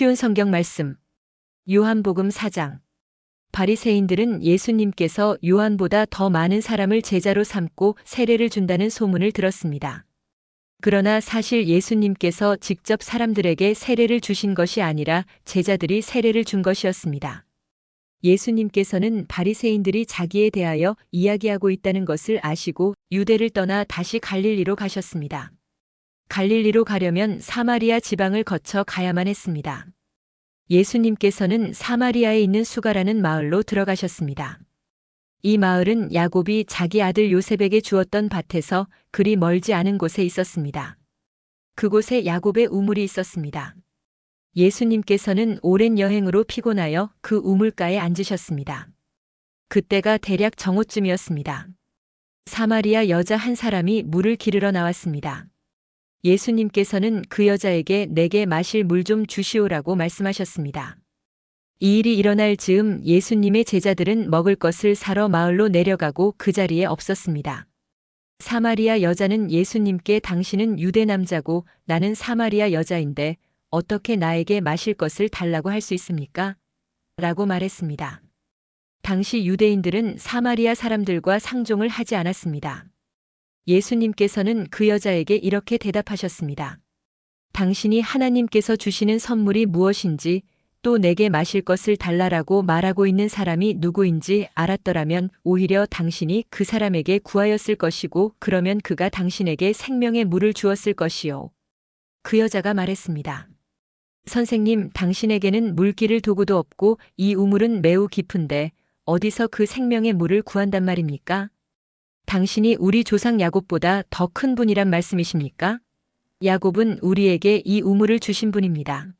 쉬운 성경 말씀. 요한복음 4장. 바리새인들은 예수님께서 요한보다 더 많은 사람을 제자로 삼고 세례를 준다는 소문을 들었습니다. 그러나 사실 예수님께서 직접 사람들에게 세례를 주신 것이 아니라 제자들이 세례를 준 것이었습니다. 예수님께서는 바리새인들이 자기에 대하여 이야기하고 있다는 것을 아시고 유대를 떠나 다시 갈릴리로 가셨습니다. 갈릴리로 가려면 사마리아 지방을 거쳐 가야만 했습니다. 예수님께서는 사마리아에 있는 수가라는 마을로 들어가셨습니다. 이 마을은 야곱이 자기 아들 요셉에게 주었던 밭에서 그리 멀지 않은 곳에 있었습니다. 그곳에 야곱의 우물이 있었습니다. 예수님께서는 오랜 여행으로 피곤하여 그 우물가에 앉으셨습니다. 그때가 대략 정오쯤이었습니다. 사마리아 여자 한 사람이 물을 기르러 나왔습니다. 예수님께서는 그 여자에게 내게 마실 물 좀 주시오라고 말씀하셨습니다. 이 일이 일어날 즈음 예수님의 제자들은 먹을 것을 사러 마을로 내려가고 그 자리에 없었습니다. 사마리아 여자는 예수님께 당신은 유대 남자고 나는 사마리아 여자인데 어떻게 나에게 마실 것을 달라고 할 수 있습니까? 라고 말했습니다. 당시 유대인들은 사마리아 사람들과 상종을 하지 않았습니다. 예수님께서는 그 여자에게 이렇게 대답하셨습니다. 당신이 하나님께서 주시는 선물이 무엇인지 또 내게 마실 것을 달라라고 말하고 있는 사람이 누구인지 알았더라면 오히려 당신이 그 사람에게 구하였을 것이고 그러면 그가 당신에게 생명의 물을 주었을 것이요. 그 여자가 말했습니다. 선생님, 당신에게는 물기를 도구도 없고 이 우물은 매우 깊은데 어디서 그 생명의 물을 구한단 말입니까? 당신이 우리 조상 야곱보다 더 큰 분이란 말씀이십니까? 야곱은 우리에게 이 우물을 주신 분입니다.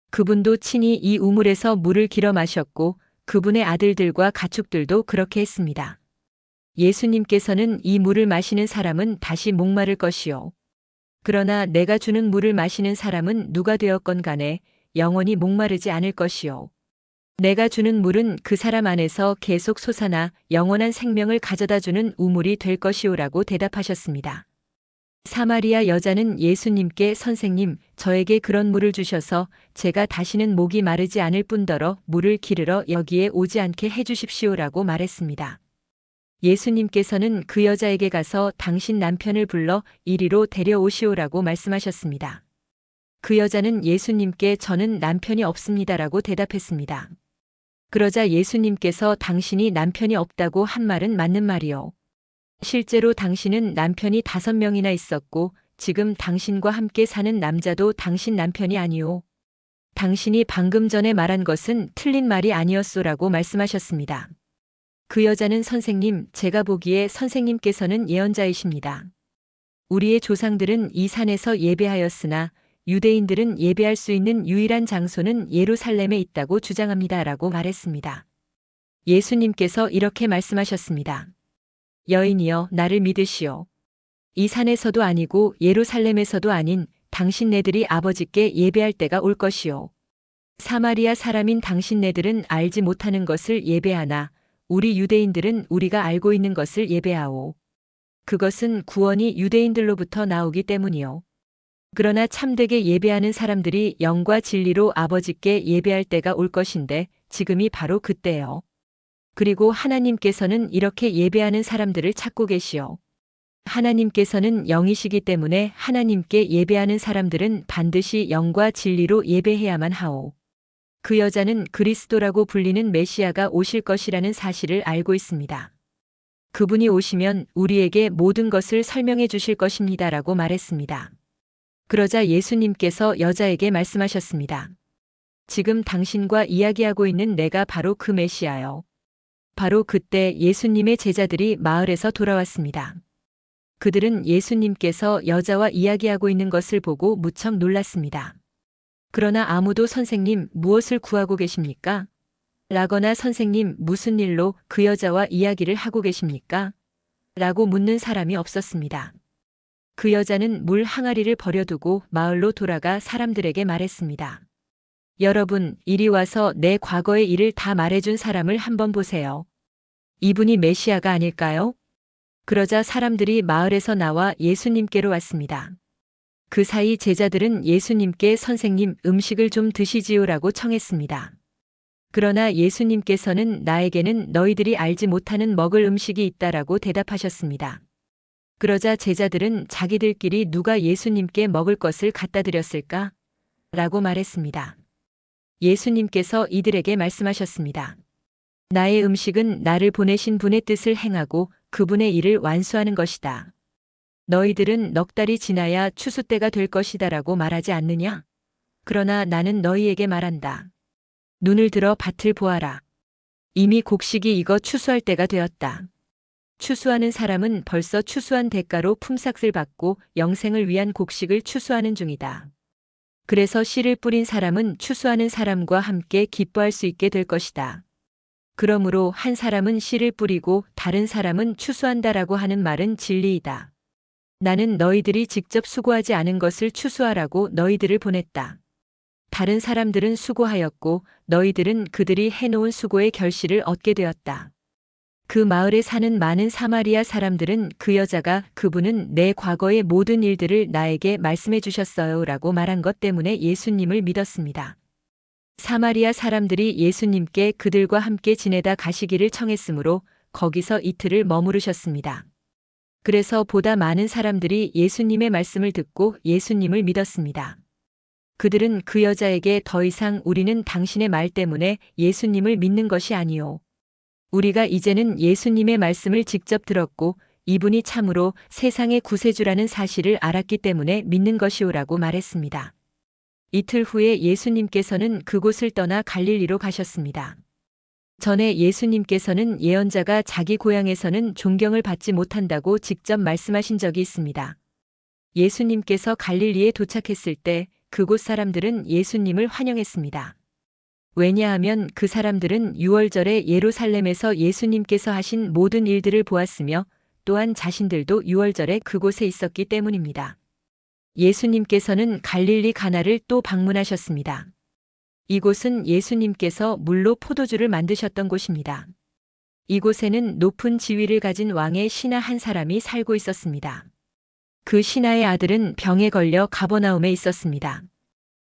그분도 친히 이 우물에서 물을 길어 마셨고 그분의 아들들과 가축들도 그렇게 했습니다. 예수님께서는 이 물을 마시는 사람은 다시 목마를 것이요. 그러나 내가 주는 물을 마시는 사람은 누가 되었건 간에 영원히 목마르지 않을 것이요. 내가 주는 물은 그 사람 안에서 계속 솟아나 영원한 생명을 가져다 주는 우물이 될 것이오라고 대답하셨습니다. 사마리아 여자는 예수님께 선생님, 저에게 그런 물을 주셔서 제가 다시는 목이 마르지 않을 뿐더러 물을 기르러 여기에 오지 않게 해주십시오라고 말했습니다. 예수님께서는 그 여자에게 가서 당신 남편을 불러 이리로 데려오시오라고 말씀하셨습니다. 그 여자는 예수님께 저는 남편이 없습니다라고 대답했습니다. 그러자 예수님께서 당신이 남편이 없다고 한 말은 맞는 말이요. 실제로 당신은 남편이 5명이나 있었고 지금 당신과 함께 사는 남자도 당신 남편이 아니오. 당신이 방금 전에 말한 것은 틀린 말이 아니었소라고 말씀하셨습니다. 그 여자는 선생님, 제가 보기에 선생님께서는 예언자이십니다. 우리의 조상들은 이 산에서 예배하였으나 유대인들은 예배할 수 있는 유일한 장소는 예루살렘에 있다고 주장합니다. 라고 말했습니다. 예수님께서 이렇게 말씀하셨습니다. 여인이여, 나를 믿으시오. 이 산에서도 아니고 예루살렘에서도 아닌 당신네들이 아버지께 예배할 때가 올 것이오. 사마리아 사람인 당신네들은 알지 못하는 것을 예배하나 우리 유대인들은 우리가 알고 있는 것을 예배하오. 그것은 구원이 유대인들로부터 나오기 때문이요. 그러나 참되게 예배하는 사람들이 영과 진리로 아버지께 예배할 때가 올 것인데 지금이 바로 그때요. 그리고 하나님께서는 이렇게 예배하는 사람들을 찾고 계시오. 하나님께서는 영이시기 때문에 하나님께 예배하는 사람들은 반드시 영과 진리로 예배해야만 하오. 그 여자는 그리스도라고 불리는 메시아가 오실 것이라는 사실을 알고 있습니다. 그분이 오시면 우리에게 모든 것을 설명해 주실 것입니다라고 말했습니다. 그러자 예수님께서 여자에게 말씀하셨습니다. 지금 당신과 이야기하고 있는 내가 바로 그 메시아요. 바로 그때 예수님의 제자들이 마을에서 돌아왔습니다. 그들은 예수님께서 여자와 이야기하고 있는 것을 보고 무척 놀랐습니다. 그러나 아무도 선생님, 무엇을 구하고 계십니까? 라거나 선생님, 무슨 일로 그 여자와 이야기를 하고 계십니까? 라고 묻는 사람이 없었습니다. 그 여자는 물 항아리를 버려두고 마을로 돌아가 사람들에게 말했습니다. 여러분, 이리 와서 내 과거의 일을 다 말해준 사람을 한번 보세요. 이분이 메시아가 아닐까요? 그러자 사람들이 마을에서 나와 예수님께로 왔습니다. 그 사이 제자들은 예수님께 선생님 음식을 좀 드시지요라고 청했습니다. 그러나 예수님께서는 나에게는 너희들이 알지 못하는 먹을 음식이 있다라고 대답하셨습니다. 그러자 제자들은 자기들끼리 누가 예수님께 먹을 것을 갖다 드렸을까? 라고 말했습니다. 예수님께서 이들에게 말씀하셨습니다. 나의 음식은 나를 보내신 분의 뜻을 행하고 그분의 일을 완수하는 것이다. 너희들은 넉 달이 지나야 추수 때가 될 것이다라고 말하지 않느냐? 그러나 나는 너희에게 말한다. 눈을 들어 밭을 보아라. 이미 곡식이 익어 추수할 때가 되었다. 추수하는 사람은 벌써 추수한 대가로 품삯을 받고 영생을 위한 곡식을 추수하는 중이다. 그래서 씨를 뿌린 사람은 추수하는 사람과 함께 기뻐할 수 있게 될 것이다. 그러므로 한 사람은 씨를 뿌리고 다른 사람은 추수한다라고 하는 말은 진리이다. 나는 너희들이 직접 수고하지 않은 것을 추수하라고 너희들을 보냈다. 다른 사람들은 수고하였고 너희들은 그들이 해놓은 수고의 결실을 얻게 되었다. 그 마을에 사는 많은 사마리아 사람들은 그 여자가 그분은 내 과거의 모든 일들을 나에게 말씀해 주셨어요 라고 말한 것 때문에 예수님을 믿었습니다. 사마리아 사람들이 예수님께 그들과 함께 지내다 가시기를 청했으므로 거기서 이틀을 머무르셨습니다. 그래서 보다 많은 사람들이 예수님의 말씀을 듣고 예수님을 믿었습니다. 그들은 그 여자에게 더 이상 우리는 당신의 말 때문에 예수님을 믿는 것이 아니요. 우리가 이제는 예수님의 말씀을 직접 들었고 이분이 참으로 세상의 구세주라는 사실을 알았기 때문에 믿는 것이오라고 말했습니다. 이틀 후에 예수님께서는 그곳을 떠나 갈릴리로 가셨습니다. 전에 예수님께서는 예언자가 자기 고향에서는 존경을 받지 못한다고 직접 말씀하신 적이 있습니다. 예수님께서 갈릴리에 도착했을 때 그곳 사람들은 예수님을 환영했습니다. 왜냐하면 그 사람들은 유월절에 예루살렘에서 예수님께서 하신 모든 일들을 보았으며 또한 자신들도 유월절에 그곳에 있었기 때문입니다. 예수님께서는 갈릴리 가나를 또 방문하셨습니다. 이곳은 예수님께서 물로 포도주를 만드셨던 곳입니다. 이곳에는 높은 지위를 가진 왕의 신하 한 사람이 살고 있었습니다. 그 신하의 아들은 병에 걸려 가버나움에 있었습니다.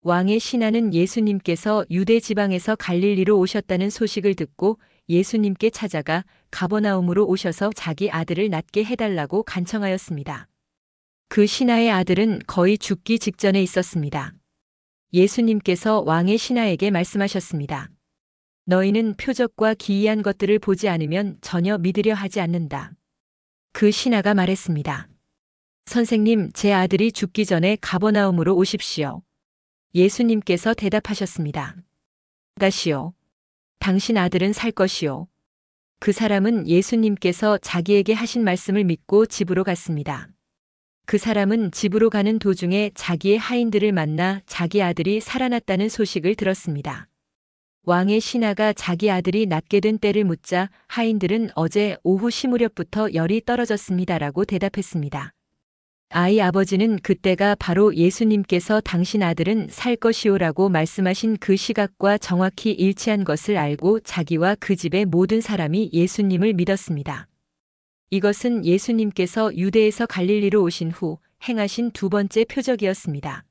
왕의 신하는 예수님께서 유대 지방에서 갈릴리로 오셨다는 소식을 듣고 예수님께 찾아가 가버나움으로 오셔서 자기 아들을 낫게 해달라고 간청하였습니다. 그 신하의 아들은 거의 죽기 직전에 있었습니다. 예수님께서 왕의 신하에게 말씀하셨습니다. 너희는 표적과 기이한 것들을 보지 않으면 전혀 믿으려 하지 않는다. 그 신하가 말했습니다. 선생님, 제 아들이 죽기 전에 가버나움으로 오십시오. 예수님께서 대답하셨습니다. 가시오. 당신 아들은 살 것이오. 그 사람은 예수님께서 자기에게 하신 말씀을 믿고 집으로 갔습니다. 그 사람은 집으로 가는 도중에 자기의 하인들을 만나 자기 아들이 살아났다는 소식을 들었습니다. 왕의 신하가 자기 아들이 낫게 된 때를 묻자 하인들은 어제 오후 시무렵부터 열이 떨어졌습니다라고 대답했습니다. 아이 아버지는 그때가 바로 예수님께서 당신 아들은 살 것이오라고 말씀하신 그 시각과 정확히 일치한 것을 알고 자기와 그 집의 모든 사람이 예수님을 믿었습니다. 이것은 예수님께서 유대에서 갈릴리로 오신 후 행하신 두 번째 표적이었습니다.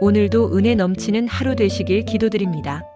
오늘도 은혜 넘치는 하루 되시길 기도드립니다.